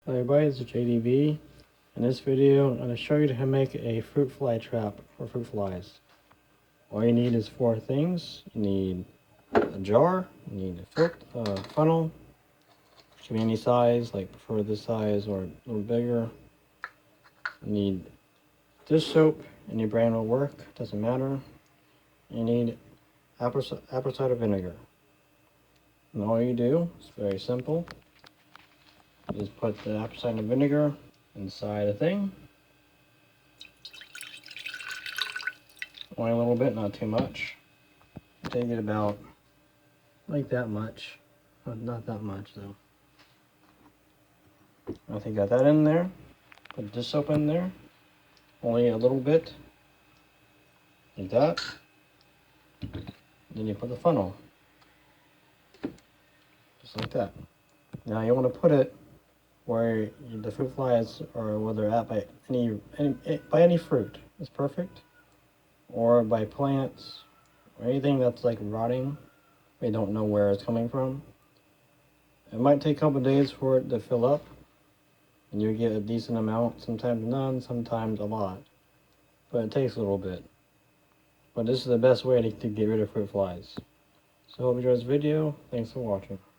Hello everybody, this is JDB. In this video, I'm going to show you how to make a fruit fly trap for fruit flies. All you need is four things. You need a jar, you need a funnel, which can be any size, like prefer this size or a little bigger. You need dish soap, any brand will work, doesn't matter. You need apple cider vinegar. And all you do, it's very simple, just put the apple cider vinegar inside a thing. Only a little bit, not too much. Take it about like that much, not that much though. I think got that in there. Put this soap in there, only a little bit, like that. Then you put the funnel, just like that. Now you want to put it where the fruit flies or where they're at by any fruit. It's perfect, or by plants or anything that's like rotting. We don't know where it's coming from. It might take a couple days for it to fill up, and you get a decent amount, sometimes none, sometimes a lot. But it takes a little bit. But this is the best way to get rid of fruit flies. So hope you enjoyed this video. Thanks for watching.